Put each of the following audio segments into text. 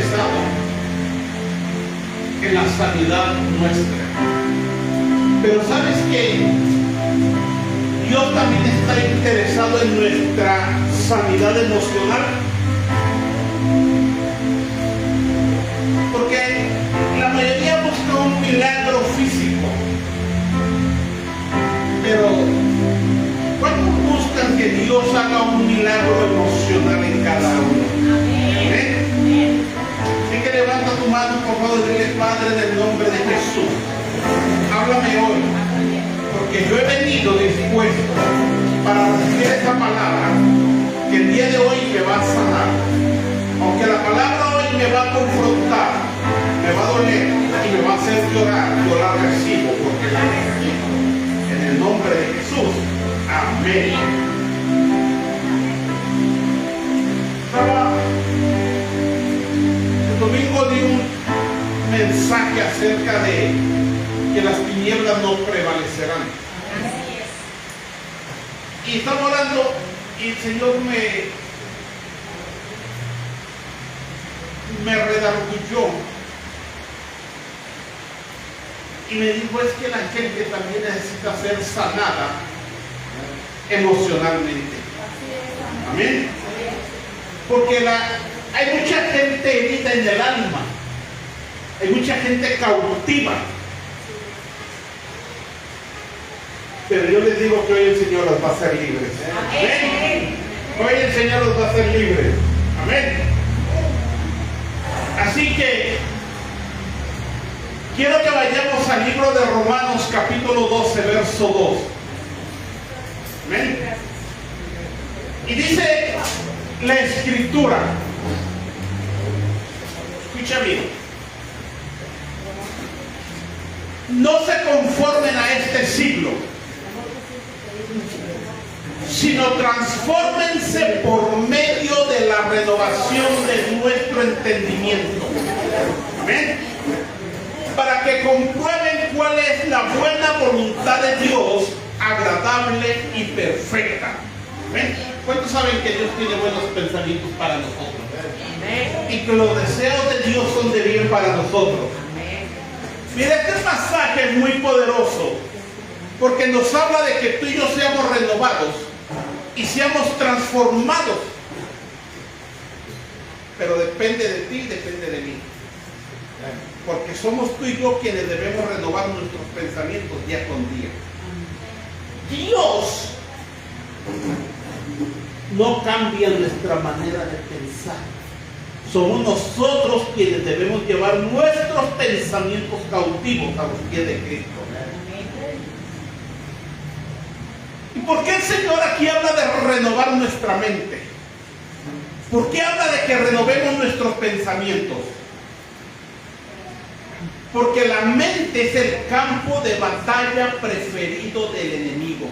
interesado en la sanidad nuestra. Pero ¿sabes qué? Dios también está interesado en nuestra sanidad emocional. Porque la mayoría busca un milagro físico. Pero ¿cuántos buscan que Dios haga un milagro emocional en cada uno? ¿Eh? Así que levanta tu mano, por favor, y dile: Padre, en el nombre de Jesús, háblame hoy, porque yo he venido dispuesto para recibir esta palabra que el día de hoy me va a sanar. Aunque la palabra hoy me va a confrontar, me va a doler y me va a hacer llorar, yo la recibo porque la recibo. En el nombre de Jesús. Amén. El domingo di un mensaje acerca de que las tinieblas no prevalecerán. Y estaba orando y el Señor me redarguyó y me dijo: es que la gente también necesita ser sanada emocionalmente. Amén. Porque hay mucha gente herida en el alma, hay mucha gente cautiva. Pero yo les digo que hoy el Señor los va a hacer libres. Amén. Hoy el Señor los va a hacer libres. Amén. Así que quiero que vayamos al libro de Romanos capítulo 12, verso 2. Amén. Y dice la Escritura, escucha bien: no se conformen a este siglo, sino transfórmense por medio de la renovación de nuestro entendimiento. Amén. Para que comprueben cuál es la buena voluntad de Dios, agradable y perfecta. ¿Ven? ¿Cuántos saben que Dios tiene buenos pensamientos para nosotros? Y que los deseos de Dios son de bien para nosotros. Mira, este pasaje es muy poderoso, porque nos habla de que tú y yo seamos renovados y seamos transformados. Pero depende de ti y depende de mí. Porque somos tú y yo quienes debemos renovar nuestros pensamientos día con día. Dios no cambia nuestra manera de pensar. Somos nosotros quienes debemos llevar nuestros pensamientos cautivos a los pies de Cristo. ¿Y por qué el Señor aquí habla de renovar nuestra mente? ¿Por qué habla de que renovemos nuestros pensamientos? Porque la mente es el campo de batalla preferido del enemigo.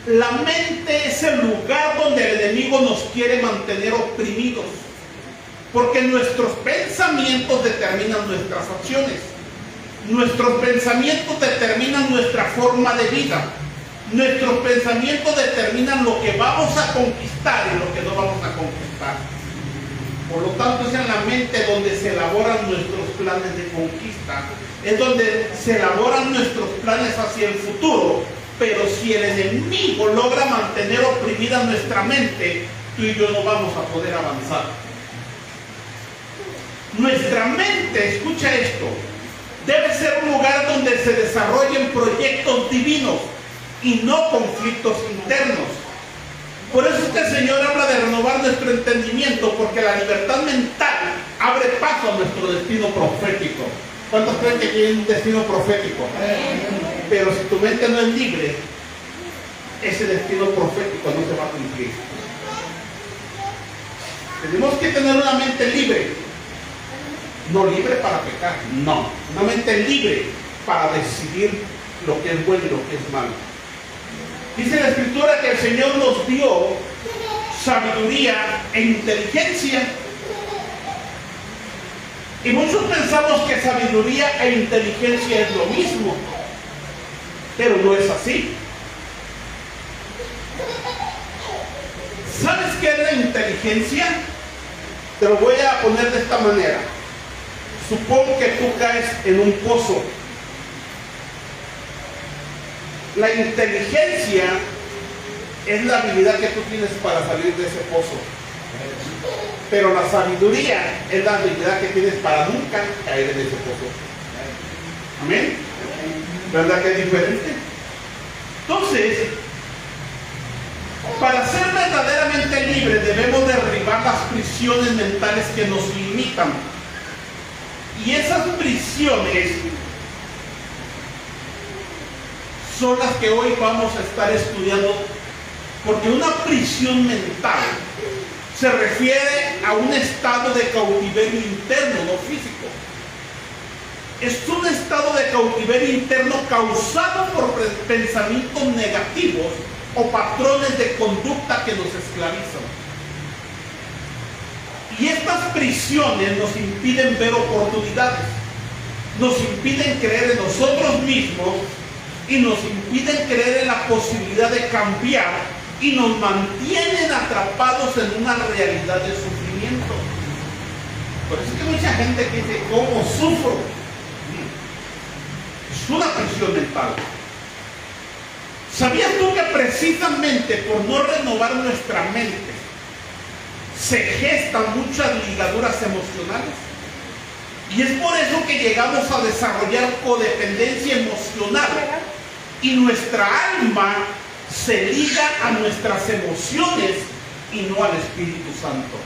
La mente es el lugar donde el enemigo nos quiere mantener oprimidos. Porque nuestros pensamientos determinan nuestras acciones. Nuestros pensamientos determinan nuestra forma de vida. Nuestros pensamientos determinan lo que vamos a conquistar y lo que no vamos a conquistar. Por lo tanto, es en la mente donde se elaboran nuestros planes de conquista. Es donde se elaboran nuestros planes hacia el futuro. Pero si el enemigo logra mantener oprimida nuestra mente, tú y yo no vamos a poder avanzar. Nuestra mente, escucha esto, debe ser un lugar donde se desarrollen proyectos divinos y no conflictos internos. Por eso es que el Señor habla de renovar nuestro entendimiento, porque la libertad mental abre paso a nuestro destino profético. ¿Cuántos creen que tienen un destino profético? Pero si tu mente no es libre, ese destino profético no se va a cumplir. Tenemos que tener una mente libre. No libre para pecar, no. Una mente libre para decidir lo que es bueno y lo que es malo. Dice la Escritura que el Señor nos dio sabiduría e inteligencia. Y muchos pensamos que sabiduría e inteligencia es lo mismo. Pero no es así. ¿Sabes qué es la inteligencia? Te lo voy a poner de esta manera. Supón que tú caes en un pozo. La inteligencia es la habilidad que tú tienes para salir de ese pozo. Pero la sabiduría es la habilidad que tienes para nunca caer en ese pozo. Amén. ¿Verdad que es diferente? Entonces, para ser verdaderamente libres debemos derribar las prisiones mentales que nos limitan. Y esas prisiones son las que hoy vamos a estar estudiando, porque una prisión mental se refiere a un estado de cautiverio interno, no físico. Es un estado de cautiverio interno causado por pensamientos negativos o patrones de conducta que nos esclavizan. Y estas prisiones nos impiden ver oportunidades, nos impiden creer en nosotros mismos y nos impiden creer en la posibilidad de cambiar y nos mantienen atrapados en una realidad de sufrimiento. Por eso es que mucha gente que dice, ¿cómo sufro? Es una prisión mental. ¿Sabías tú que precisamente por no renovar nuestra mente se gestan muchas ligaduras emocionales? Y es por eso que llegamos a desarrollar codependencia emocional y nuestra alma se liga a nuestras emociones y no al Espíritu Santo.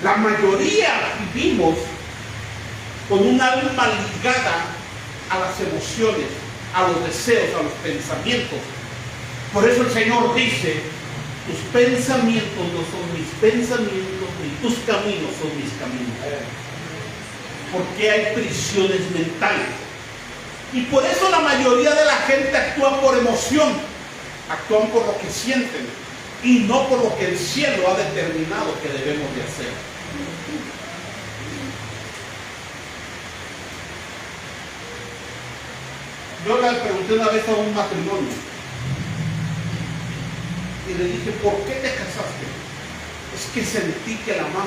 La mayoría vivimos con un alma ligada a las emociones, a los deseos, a los pensamientos. Por eso el Señor dice, tus pensamientos no son mis pensamientos, ni tus caminos son mis caminos. Porque hay prisiones mentales. Y por eso la mayoría de la gente actúa por emoción, actúan por lo que sienten y no por lo que el cielo ha determinado que debemos de hacer. Yo le pregunté una vez a un matrimonio y le dije, ¿por qué te casaste? Es que sentí que la mamá,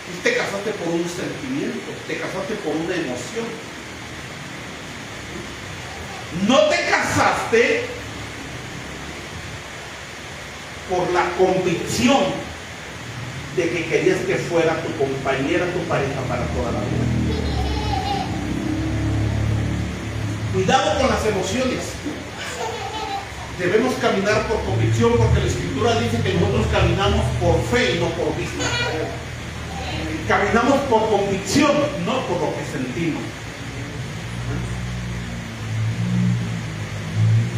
tú te casaste por un sentimiento, te casaste por una emoción. No te casaste por la convicción de que querías que fuera tu compañera, tu pareja para toda la vida. Cuidado con las emociones. Debemos caminar por convicción, porque la Escritura dice que nosotros caminamos por fe y no por vista. Caminamos por convicción, no por lo que sentimos.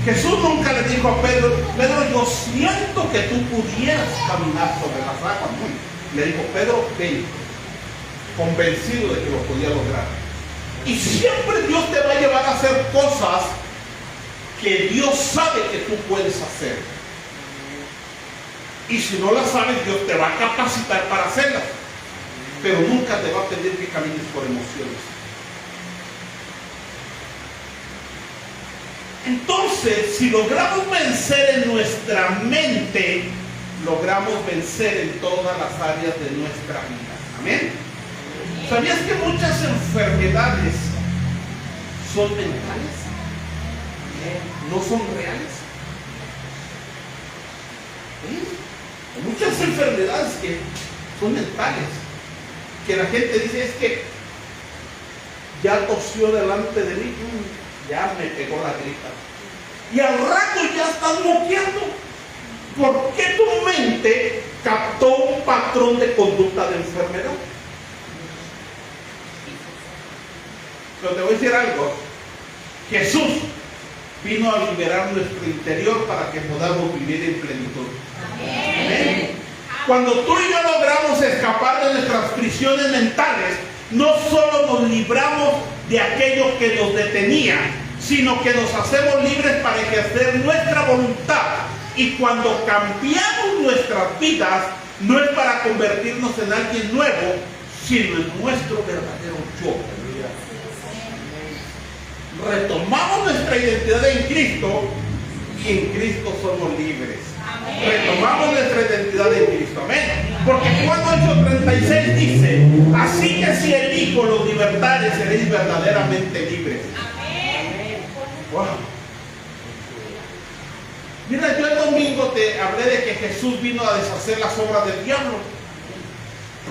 Jesús nunca le dijo a Pedro, Pedro, yo siento que tú pudieras caminar sobre las aguas. Le dijo, Pedro, ven, convencido de que lo podía lograr. Y siempre Dios te va a llevar a hacer cosas que Dios sabe que tú puedes hacer. Y si no las sabes, Dios te va a capacitar para hacerlas. Pero nunca te va a pedir que camines por emociones. Entonces, si logramos vencer en nuestra mente, logramos vencer en todas las áreas de nuestra vida. Amén. ¿Sabías que muchas enfermedades son mentales? No son reales. Hay muchas enfermedades que son mentales, que la gente dice, es que ya tosió delante de mí, ya me pegó la gripa, y al rato ya estás moqueando. ¿Por qué tu mente captó un patrón de conducta de enfermedad? Pero te voy a decir algo. Jesús vino a liberar nuestro interior para que podamos vivir en plenitud. Amén. Cuando tú y yo logramos escapar de nuestras prisiones mentales, no solo nos libramos de aquello que nos detenía, sino que nos hacemos libres para ejercer nuestra voluntad. Y cuando cambiamos nuestras vidas, no es para convertirnos en alguien nuevo, sino en nuestro verdadero yo. Retomamos nuestra identidad en Cristo y en Cristo somos libres. Retomamos nuestra identidad en Cristo. Amén. Porque Juan 8:36 dice: así que si el Hijo los libertare, seréis verdaderamente libres. Wow. Mira, yo el domingo te hablé de que Jesús vino a deshacer las obras del diablo.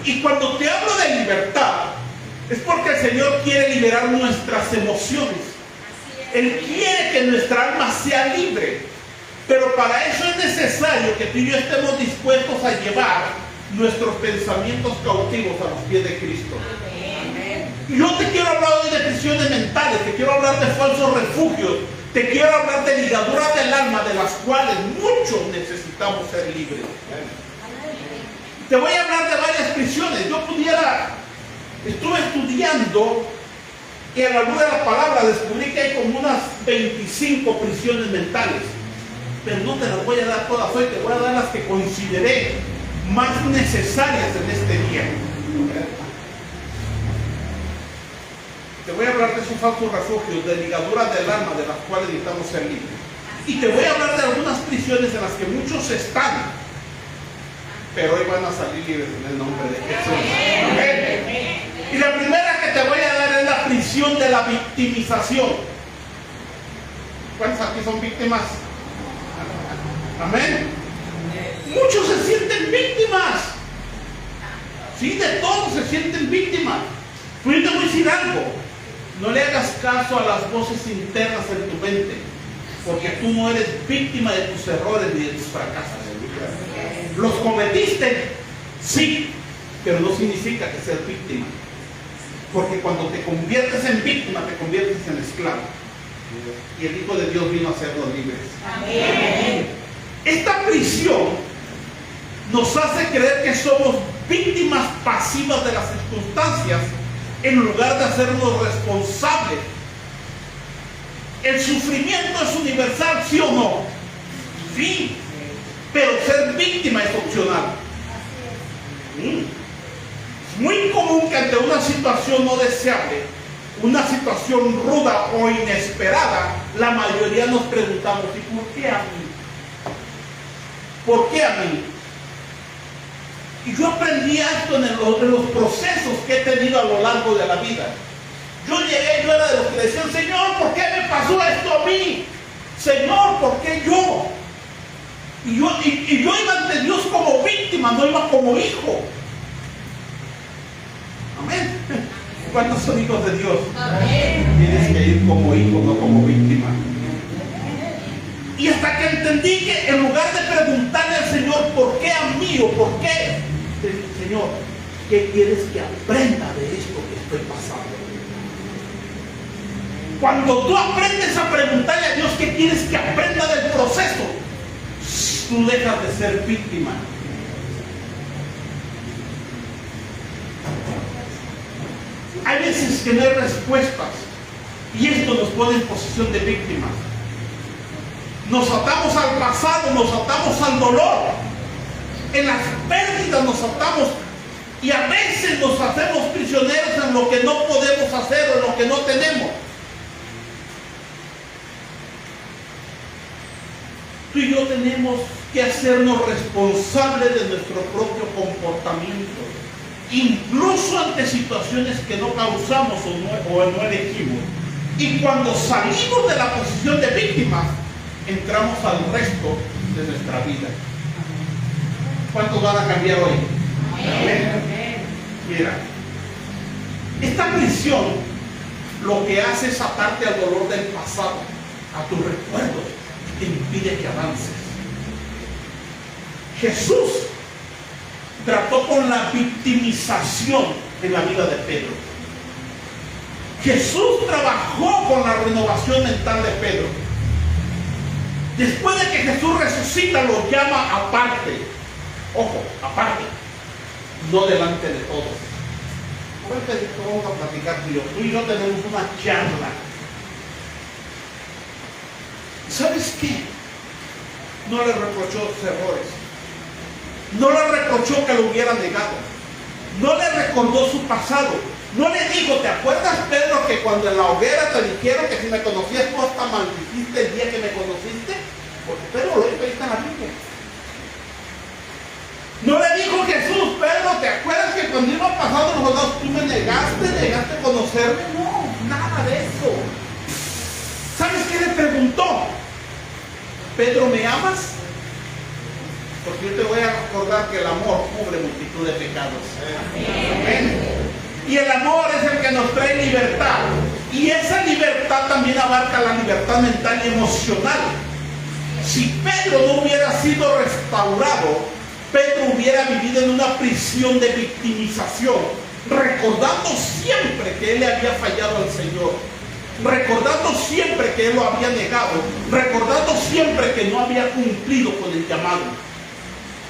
Y cuando te hablo de libertad, es porque el Señor quiere liberar nuestras emociones. Él quiere que nuestra alma sea libre. Pero para eso es necesario que tú y yo estemos dispuestos a llevar nuestros pensamientos cautivos a los pies de Cristo. Y yo te quiero hablar hoy de prisiones mentales, te quiero hablar de falsos refugios, te quiero hablar de ligaduras del alma, de las cuales muchos necesitamos ser libres. Te voy a hablar de varias prisiones. Estuve estudiando y a la luz de la palabra descubrí que hay como unas 25 prisiones mentales. Pero no te las voy a dar todas hoy, te voy a dar las que consideré más necesarias en este día. Te voy a hablar de esos falsos refugios, de ligaduras del alma, de las cuales necesitamos ser libres. Y te voy a hablar de algunas prisiones en las que muchos están, pero hoy van a salir libres en el nombre de Jesús. ¿Okay? Y la primera que te voy a dar es la prisión de la victimización. ¿Cuántos aquí son víctimas? Amén. Muchos se sienten víctimas. Sí, de todos se sienten víctimas. Pero yo te voy a decir algo. No le hagas caso a las voces internas en tu mente, porque tú no eres víctima de tus errores ni de tus fracasos. Los cometiste, sí, pero no significa que seas víctima. Porque cuando te conviertes en víctima, te conviertes en esclavo. Y el Hijo de Dios vino a hacernos libres. Amén. Esta prisión nos hace creer que somos víctimas pasivas de las circunstancias en lugar de hacernos responsables. ¿El sufrimiento es universal, sí o no? Sí, pero ser víctima es opcional. Es muy común que ante una situación no deseable, una situación ruda o inesperada, la mayoría nos preguntamos: ¿y por qué a mí? ¿Por qué a mí? Y yo aprendí esto en los procesos que he tenido a lo largo de la vida. Yo era de los que decían: Señor, ¿por qué me pasó esto a mí? Señor, ¿por qué yo? Y yo iba ante Dios como víctima, no iba como hijo. Amén. ¿Cuántos son hijos de Dios? Amén. Tienes que ir como hijo, no como víctima. Y hasta que entendí que en lugar de preguntarle al Señor ¿por qué a mí o por qué? Señor, ¿qué quieres que aprenda de esto que estoy pasando? Cuando tú aprendes a preguntarle a Dios ¿qué quieres que aprenda del proceso? Tú dejas de ser víctima. Hay veces que no hay respuestas y esto nos pone en posición de víctimas. Nos atamos al pasado, nos atamos al dolor, en las pérdidas nos atamos y a veces nos hacemos prisioneros en lo que no podemos hacer o en lo que no tenemos. Tú y yo tenemos que hacernos responsables de nuestro propio comportamiento, incluso ante situaciones que no causamos o no elegimos. Y cuando salimos de la posición de víctimas, entramos al resto de nuestra vida. ¿Cuántos van a cambiar hoy? Amén. Mira, esta prisión lo que hace es atarte al dolor del pasado, a tus recuerdos, te impide que avances. Jesús trató con la victimización en la vida de Pedro. Jesús trabajó con la renovación mental de Pedro. Después de que Jesús resucita, lo llama aparte. Ojo, aparte, no delante de todos. Vamos a platicar tú y yo. Tú y yo tenemos una charla. ¿Sabes qué? No le reprochó sus errores. No le reprochó que lo hubiera negado. No le recordó su pasado. No le dijo: ¿te acuerdas, Pedro, que cuando en la hoguera te dijeron que si me conocías tú hasta maldijiste el día que me conociste? Porque Pedro lo dijo, ahí está en la Biblia. No le dijo Jesús: Pedro, ¿te acuerdas que cuando iba pasando los soldados tú me negaste conocerme? No, nada de eso. ¿Sabes qué le preguntó? Pedro, ¿me amas? Porque yo te voy a recordar que el amor cubre multitud de pecados. Amén. Y el amor es el que nos trae libertad. Y esa libertad también abarca la libertad mental y emocional. Si Pedro no hubiera sido restaurado, Pedro hubiera vivido en una prisión de victimización, recordando siempre que él le había fallado al Señor, recordando siempre que él lo había negado, recordando siempre que no había cumplido con el llamado.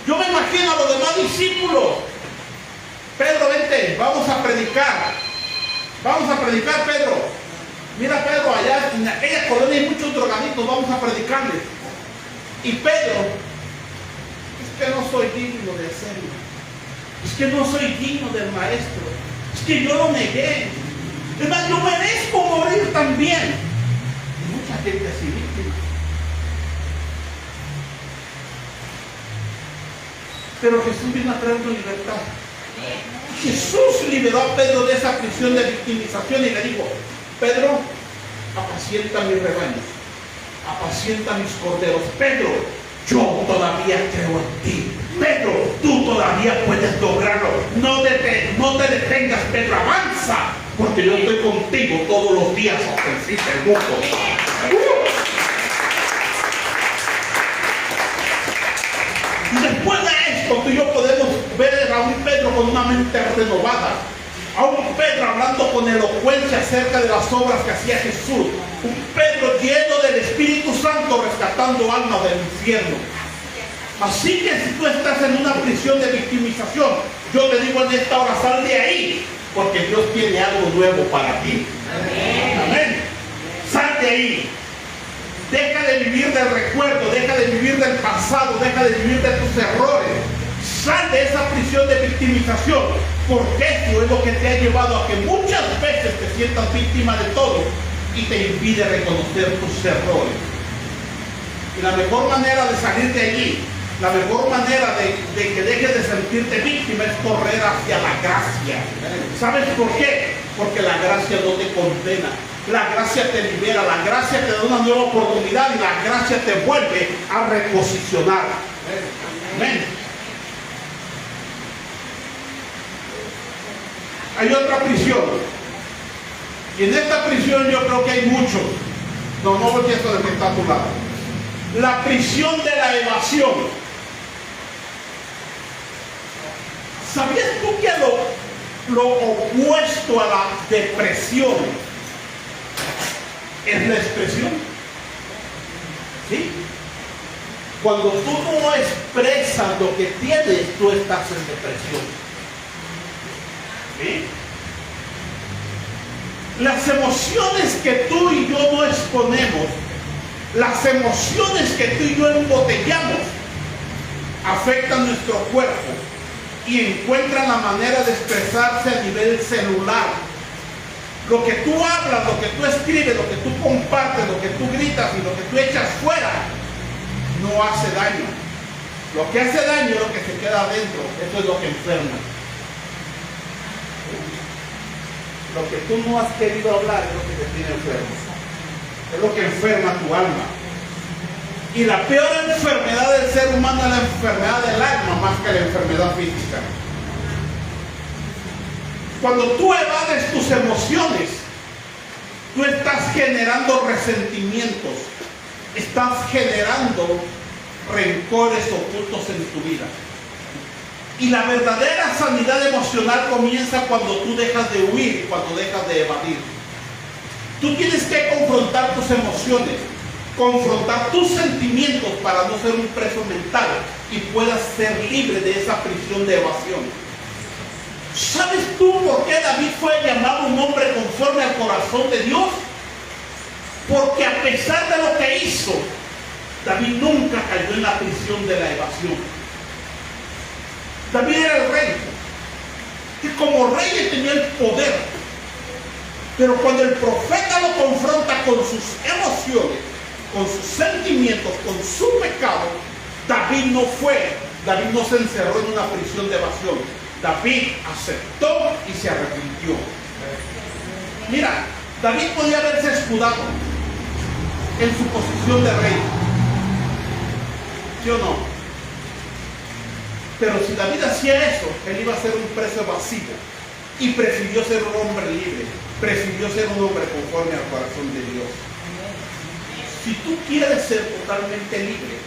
Yo me imagino a los demás discípulos: Pedro, vente, vamos a predicar. Vamos a predicar, Pedro. Mira, Pedro, allá en aquella colonia hay muchos drogadictos, vamos a predicarles. Y Pedro: es que no soy digno de hacerlo. Es que no soy digno del maestro. Es que yo lo negué. Es más, yo merezco morir también. Y mucha gente así víctima. Pero Jesús vino a traer una libertad. Jesús liberó a Pedro de esa prisión de victimización y le dijo: Pedro, apacienta mis rebaños, apacienta mis corderos. Pedro, yo todavía creo en ti. Pedro, tú todavía puedes lograrlo. No te detengas, Pedro, avanza, porque yo estoy contigo todos los días hasta el fin del mundo. Y después de esto, tú y yo podemos ver a un Pedro con una mente renovada, a un Pedro hablando con elocuencia acerca de las obras que hacía Jesús, un Pedro lleno del Espíritu Santo rescatando almas del infierno. Así que si tú estás en una prisión de victimización, yo te digo en esta hora: sal de ahí, porque Dios tiene algo nuevo para ti. Amén. Amén. Sal de ahí. Deja de vivir del recuerdo, deja de vivir del pasado, deja de vivir de tus errores. Sal de esa prisión de victimización, porque eso es lo que te ha llevado a que muchas veces te sientas víctima de todo y te impide reconocer tus errores. Y la mejor manera de salir de allí, la mejor manera de que dejes de sentirte víctima, es correr hacia la gracia. ¿Sabes por qué? Porque la gracia no te condena. La gracia te libera, la gracia te da una nueva oportunidad y la gracia te vuelve a reposicionar. Amén. Hay otra prisión. Y en esta prisión yo creo que hay muchos. No voltees a que está a tu lado. La prisión de la evasión. ¿Sabías tú que lo opuesto a la depresión es la expresión? ¿Sí? Cuando tú no expresas lo que tienes, tú estás en depresión. ¿Sí? Las emociones que tú y yo no exponemos, las emociones que tú y yo embotellamos, afectan nuestro cuerpo y encuentran la manera de expresarse a nivel celular. Lo que tú hablas, lo que tú escribes, lo que tú compartes, lo que tú gritas y lo que tú echas fuera, no hace daño. Lo que hace daño es lo que se queda adentro. Eso es lo que enferma. Lo que tú no has querido hablar es lo que te tiene enfermo. Es lo que enferma tu alma. Y la peor enfermedad del ser humano es la enfermedad del alma, más que la enfermedad física. Cuando tú evades tus emociones, tú estás generando resentimientos, estás generando rencores ocultos en tu vida. Y la verdadera sanidad emocional comienza cuando tú dejas de huir y cuando dejas de evadir. Tú tienes que confrontar tus emociones, confrontar tus sentimientos para no ser un preso mental y puedas ser libre de esa prisión de evasión. ¿Sabes tú por qué David fue llamado un hombre conforme al corazón de Dios? Porque a pesar de lo que hizo, David nunca cayó en la prisión de la evasión. David era el rey, y como rey tenía el poder, pero cuando el profeta lo confronta con sus emociones, con sus sentimientos, con su pecado, David no fue David no se encerró en una prisión de evasión. David aceptó y se arrepintió. Mira, David podía haberse escudado en su posición de rey, ¿sí o no? Pero si David hacía eso, él iba a ser un preso evasivo y prefirió ser un hombre libre, prefirió ser un hombre conforme al corazón de Dios. Si tú quieres ser totalmente libre,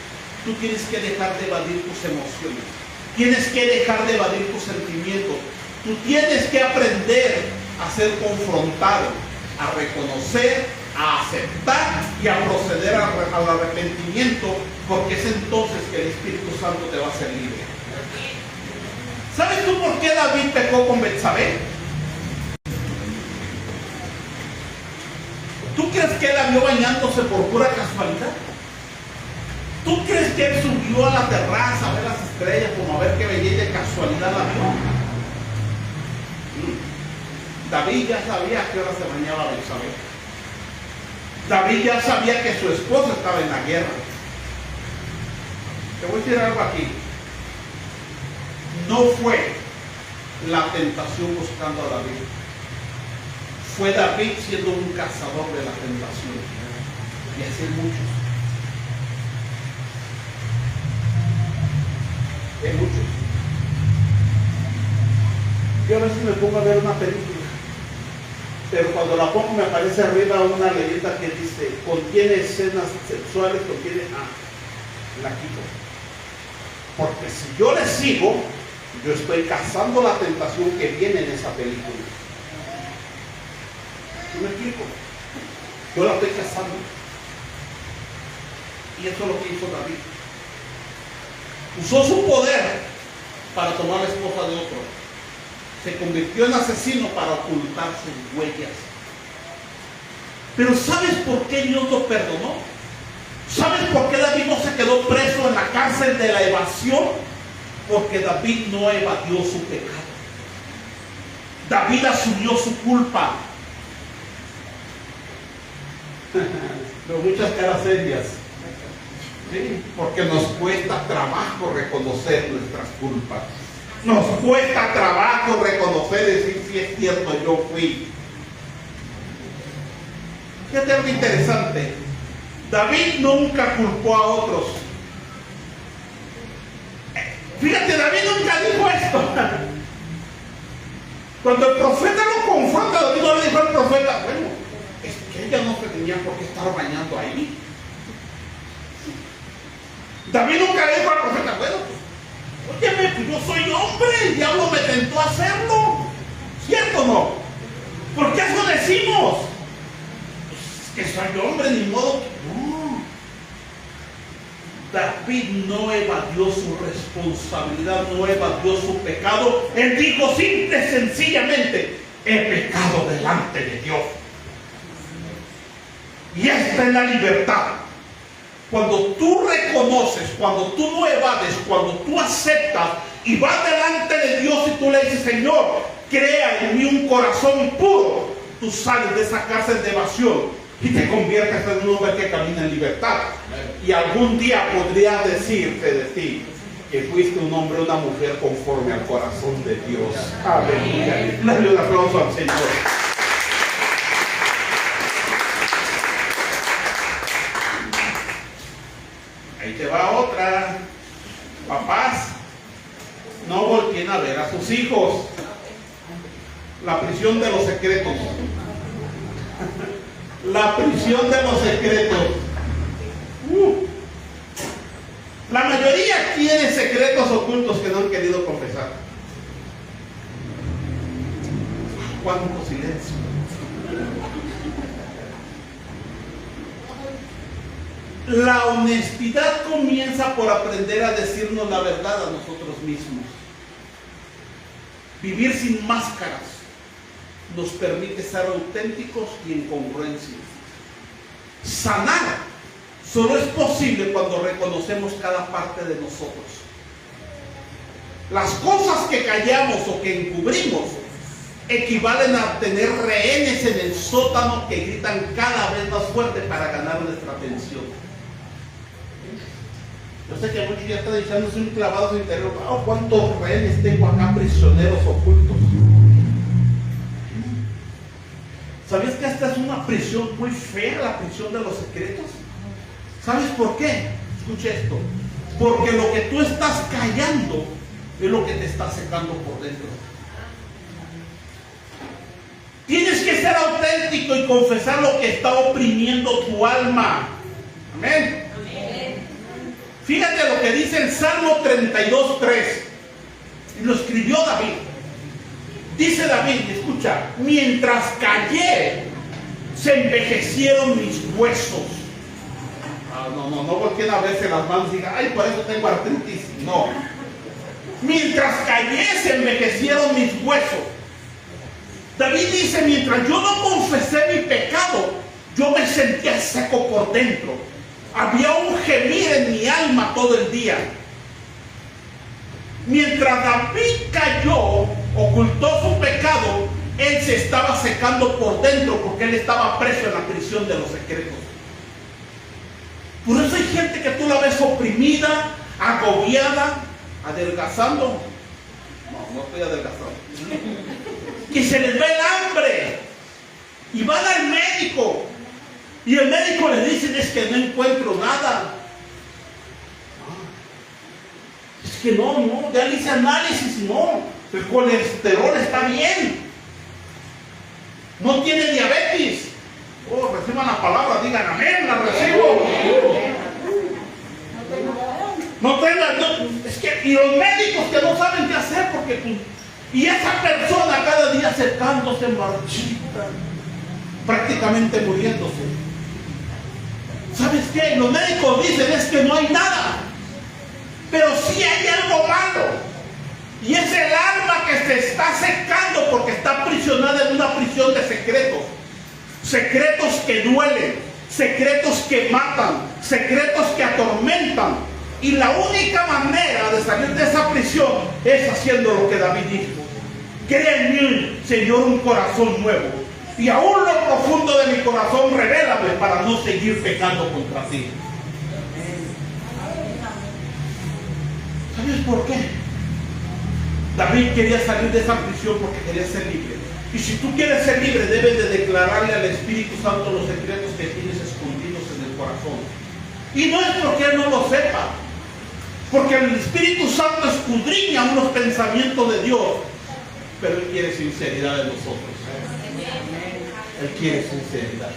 tú tienes que dejar de evadir tus emociones, tienes que dejar de evadir tus sentimientos, tú tienes que aprender a ser confrontado, a reconocer, a aceptar y a proceder al arrepentimiento, porque es entonces que el Espíritu Santo te va a hacer libre. ¿Sabes tú por qué David pecó con Betsabé? ¿Tú crees que él la vio bañándose por pura casualidad? ¿Tú crees que él subió a la terraza a ver las estrellas como a ver qué belleza de casualidad la vio? David ya sabía a qué hora se bañaba Betsabé. David ya sabía que su esposa estaba en la guerra. Te voy a decir algo aquí. No fue la tentación buscando a David. Fue David siendo un cazador de la tentación. Y así hay muchos. Hay muchos. Yo a veces me pongo a ver una película, pero cuando la pongo me aparece arriba una leyenda que dice, contiene escenas sexuales, contiene... la quito. Porque si yo le sigo, yo estoy cazando la tentación que viene en esa película. ¿Sí me explico? Yo la estoy cazando. Y eso es lo que hizo David. Usó su poder para tomar la esposa de otro. Se convirtió en asesino para ocultar sus huellas. Pero ¿sabes por qué Dios lo perdonó? ¿Sabes por qué David no se quedó preso en la cárcel de la evasión? Porque David no evadió su pecado. David asumió su culpa. Pero muchas caras serias. ¿Sí? Porque nos cuesta trabajo reconocer nuestras culpas. Nos cuesta trabajo reconocer y decir, si es cierto, yo fui. Fíjate algo interesante. David nunca culpó a otros. Fíjate, David nunca dijo esto. Cuando el profeta lo confronta, David no le dijo al profeta, bueno, es que ella no tenía por qué estar bañando ahí. David nunca le dijo al profeta, bueno, óyeme, pues yo soy hombre, el diablo me tentó a hacerlo. ¿Cierto o no? ¿Por qué eso decimos? Pues es que soy hombre, ni modo. No. David no evadió su responsabilidad, no evadió su pecado. Él dijo simple y sencillamente, he pecado delante de Dios. Y esta es la libertad. Cuando tú reconoces, cuando tú no evades, cuando tú aceptas y vas delante de Dios y tú le dices, Señor, crea en mí un corazón puro, tú sales de esa cárcel de evasión y te conviertes en un hombre que camina en libertad. Y algún día podría decirte de ti que fuiste un hombre o una mujer conforme al corazón de Dios. Aleluya. Dale un aplauso al Señor. Ahí te va otra. Papás, no volteen a ver a sus hijos. La prisión de los secretos. La prisión de los secretos. La mayoría tiene secretos ocultos que no han querido confesar. ¿Cuánto silencio? La honestidad comienza por aprender a decirnos la verdad a nosotros mismos. Vivir sin máscaras nos permite ser auténticos y en congruencia. Sanar solo es posible cuando reconocemos cada parte de nosotros. Las cosas que callamos o que encubrimos equivalen a tener rehenes en el sótano que gritan cada vez más fuerte para ganar nuestra atención. Yo sé que muchos ya están echándose un clavado en su interior. Oh, cuántos rehenes tengo acá, prisioneros ocultos. ¿Sabías que esta es una prisión muy fea, la prisión de los secretos? ¿Sabes por qué? Escuche esto. Porque lo que tú estás callando es lo que te está secando por dentro. Tienes que ser auténtico y confesar lo que está oprimiendo tu alma. Amén. Fíjate lo que dice el Salmo 32:3. Y lo escribió David. Dice David, escucha: mientras callé, se envejecieron mis huesos. No volteen a verse las manos y digan, ay, por eso tengo artritis. No. Mientras callé, se envejecieron mis huesos. David dice, mientras yo no confesé mi pecado, yo me sentía seco por dentro. Había un gemir en mi alma todo el día. Mientras David cayó, ocultó su pecado, él se estaba secando por dentro porque él estaba preso en la prisión de los secretos. Por eso hay gente que tú la ves oprimida, agobiada, adelgazando. No estoy adelgazando. Que se les ve el hambre. Y van al médico. Y el médico le dice, es que no encuentro nada. Es que no, ya le hice análisis, no. El colesterol está bien. No tiene diabetes. Oh, reciban la palabra, digan amén, la recibo. No, es que, y los médicos que no saben qué hacer, porque y esa persona cada día acercándose marchita, prácticamente muriéndose. ¿Sabes qué? Los médicos dicen es que no hay nada, pero sí hay algo malo, y es el alma que se está secando porque está aprisionada en una prisión de secretos. Secretos que duelen, secretos que matan, secretos que atormentan. Y la única manera de salir de esa prisión es haciendo lo que David dijo. Crea en mí, Señor, un corazón nuevo. Y aún lo profundo de mi corazón, revélame para no seguir pecando contra ti. ¿Sabes por qué? David quería salir de esa prisión porque quería ser libre. Y si tú quieres ser libre, debes de declararle al Espíritu Santo los secretos que tienes escondidos en el corazón. Y no es porque Él no lo sepa, porque el Espíritu Santo escudriña unos pensamientos de Dios, pero Él quiere sinceridad de nosotros. Él quiere sinceridad.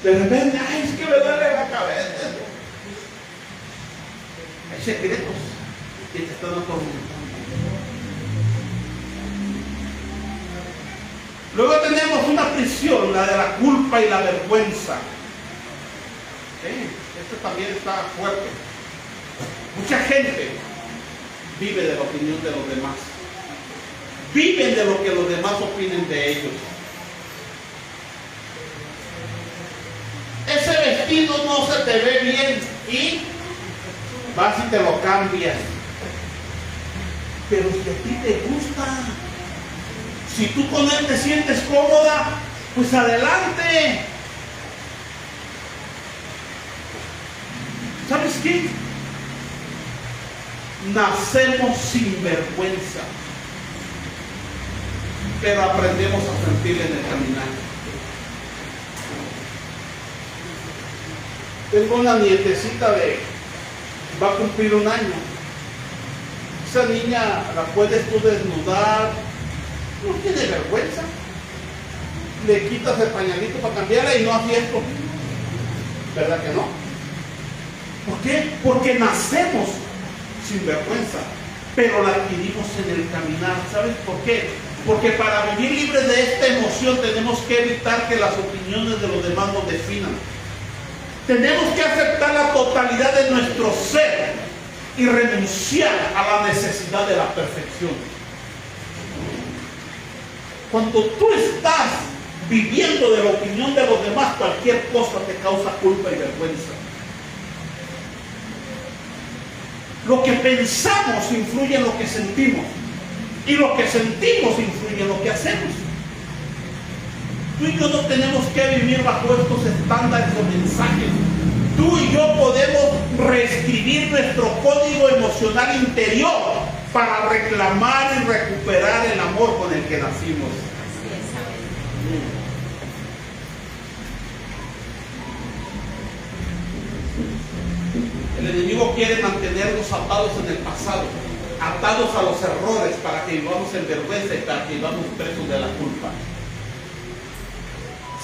De repente, ay, es que me duele la cabeza. Hay secretos que te están atormentando. Luego tenemos una prisión, la de la culpa y la vergüenza. Esto también está fuerte. Mucha gente vive de la opinión de los demás. Viven de lo que los demás opinen de ellos. Ese vestido no se te ve bien y vas y te lo cambias. Pero si a ti te gusta, si tú con él te sientes cómoda, pues adelante. ¿Sabes qué? Nacemos sin vergüenza, pero aprendemos a sentir en el caminar. Tengo una nietecita va a cumplir 1 año. Esa niña la puedes tú desnudar, no tiene vergüenza. Le quitas el pañalito para cambiarla y no hace esto. ¿Verdad que no? ¿Por qué? Porque nacemos sin vergüenza, pero la adquirimos en el caminar. ¿Sabes por qué? Porque para vivir libres de esta emoción tenemos que evitar que las opiniones de los demás nos definan. Tenemos que aceptar la totalidad de nuestro ser y renunciar a la necesidad de la perfección. Cuando tú estás viviendo de la opinión de los demás, cualquier cosa te causa culpa y vergüenza. Lo que pensamos influye en lo que sentimos, y lo que sentimos influye en lo que hacemos. Tú y yo no tenemos que vivir bajo estos estándares o mensajes. Tú y yo podemos reescribir nuestro código emocional interior para reclamar y recuperar el amor con el que nacimos. El enemigo quiere mantenernos atados en el pasado, atados a los errores para que vivamos en vergüenza y para que vivamos presos de la culpa.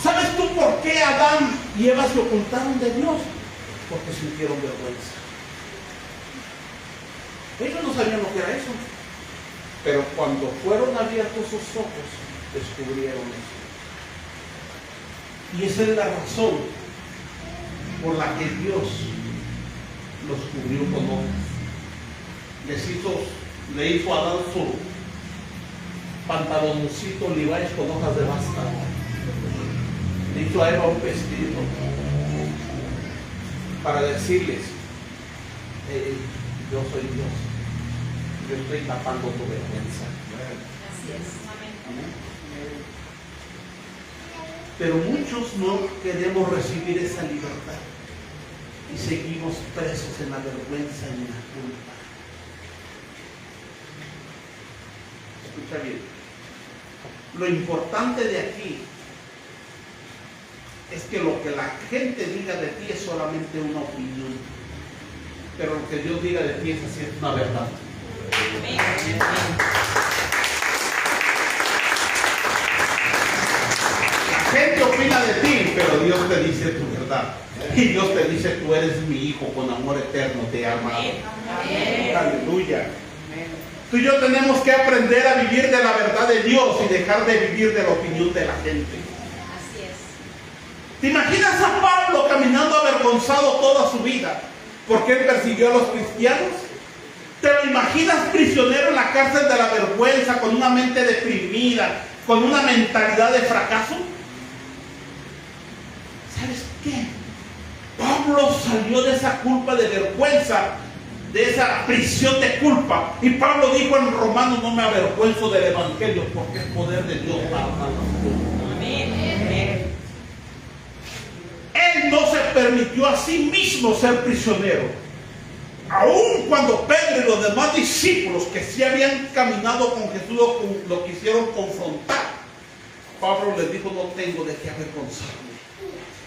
¿Sabes tú por qué Adán y Eva se ocultaron de Dios? Porque sintieron vergüenza. Ellos no sabían lo que era eso, pero cuando fueron abiertos sus ojos, descubrieron eso. Y esa es la razón por la que Dios los cubrió con hojas. Le hizo a Adán su pantaloncito Levi's con hojas de basta. Le hizo a Eva un vestido para decirles, yo soy Dios, yo estoy tapando tu vergüenza. Así es. Amén. Pero muchos no queremos recibir esa libertad y seguimos presos en la vergüenza y en la culpa. Escucha bien, lo importante de aquí es que lo que la gente diga de ti es solamente una opinión, pero lo que Dios diga de ti es así, es una verdad. La gente opina de ti, pero Dios te dice tu verdad. Y Dios te dice, tú eres mi hijo, con amor eterno te he amado. Aleluya. Tú y yo tenemos que aprender a vivir de la verdad de Dios y dejar de vivir de la opinión de la gente. Así es. ¿Te imaginas a Pablo caminando avergonzado toda su vida porque él persiguió a los cristianos? ¿Te lo imaginas prisionero en la cárcel de la vergüenza, con una mente deprimida, con una mentalidad de fracaso? ¿Sabes qué? Pablo salió de esa culpa de vergüenza, de esa prisión de culpa. Y Pablo dijo en Romanos, no me avergüenzo del evangelio porque es poder de Dios para salvación. Amén. Él no se permitió a sí mismo ser prisionero. Aun cuando Pedro y los demás discípulos que sí habían caminado con Jesús lo quisieron confrontar, Pablo les dijo, no tengo de qué avergonzarme.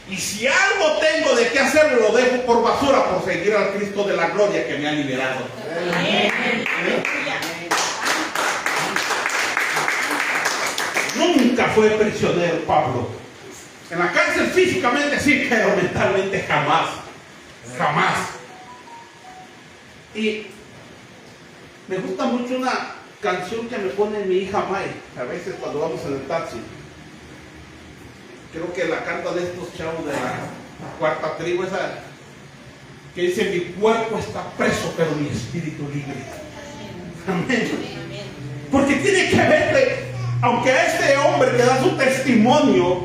Y si algo tengo de qué hacer, lo dejo por basura por seguir al Cristo de la gloria que me ha liberado. Amén. Nunca fue prisionero Pablo. En la cárcel físicamente sí, pero mentalmente jamás. Jamás. Y me gusta mucho una canción que me pone mi hija May, a veces cuando vamos en el taxi. Creo que la canta de estos chavos de la cuarta tribu, esa que dice, mi cuerpo está preso, pero mi espíritu libre. Amén. Porque tiene que ver, aunque a este hombre que da su testimonio,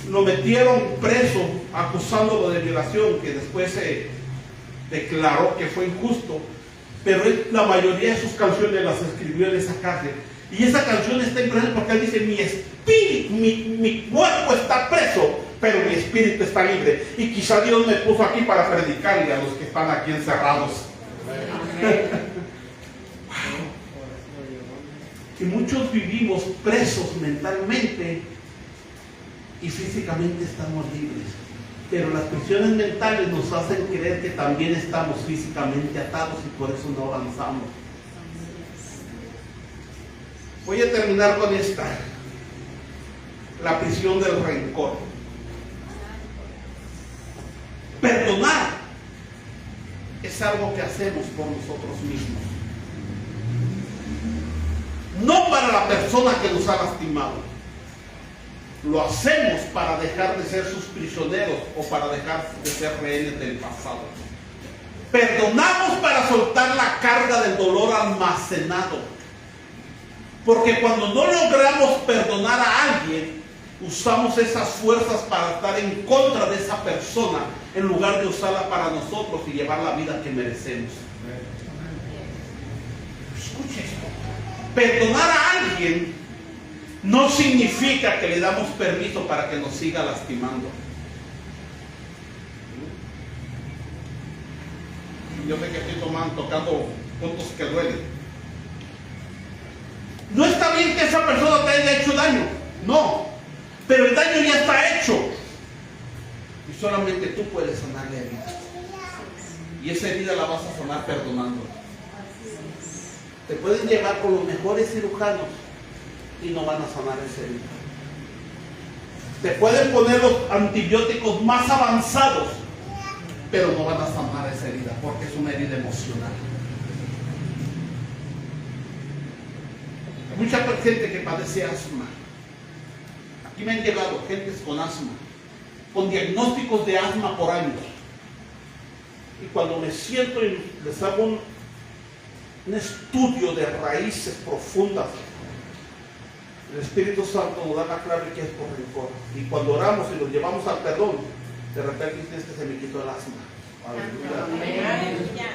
lo metieron preso acusándolo de violación, que después se declaró que fue injusto, pero él, la mayoría de sus canciones las escribió en esa cárcel. Y esa canción está impresa porque él dice, mi espíritu, mi cuerpo está preso, pero mi espíritu está libre. Y quizá Dios me puso aquí para predicarle a los que están aquí encerrados. Y muchos vivimos presos mentalmente y físicamente estamos libres. Pero las prisiones mentales nos hacen creer que también estamos físicamente atados y por eso no avanzamos. Voy a terminar con esta. La prisión del rencor. Perdonar es algo que hacemos por nosotros mismos. No para la persona que nos ha lastimado. Lo hacemos para dejar de ser sus prisioneros o para dejar de ser rehenes del pasado. Perdonamos para soltar la carga del dolor almacenado. Porque cuando no logramos perdonar a alguien, usamos esas fuerzas para estar en contra de esa persona, en lugar de usarla para nosotros y llevar la vida que merecemos. Escuche esto. Perdonar a alguien no significa que le damos permiso para que nos siga lastimando. Yo sé que estoy tocando puntos que duelen. No está bien que esa persona te haya hecho daño, no, pero el daño ya está hecho y solamente tú puedes sanar la herida, y esa herida la vas a sanar perdonando. Te pueden llevar con los mejores cirujanos y no van a sanar esa herida. Te pueden poner los antibióticos más avanzados, pero no van a sanar esa herida porque es una herida emocional. Hay mucha gente que padece asma. Aquí me han llegado gentes con asma, con diagnósticos de asma por años. Y cuando me siento y les hago un estudio de raíces profundas, el Espíritu Santo nos da la clave que es por rencor. Y cuando oramos y los llevamos al perdón, de repente dices que se me quitó el asma. Aleluya.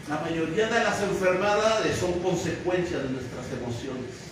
La mayoría de las enfermedades son consecuencias de nuestras emociones.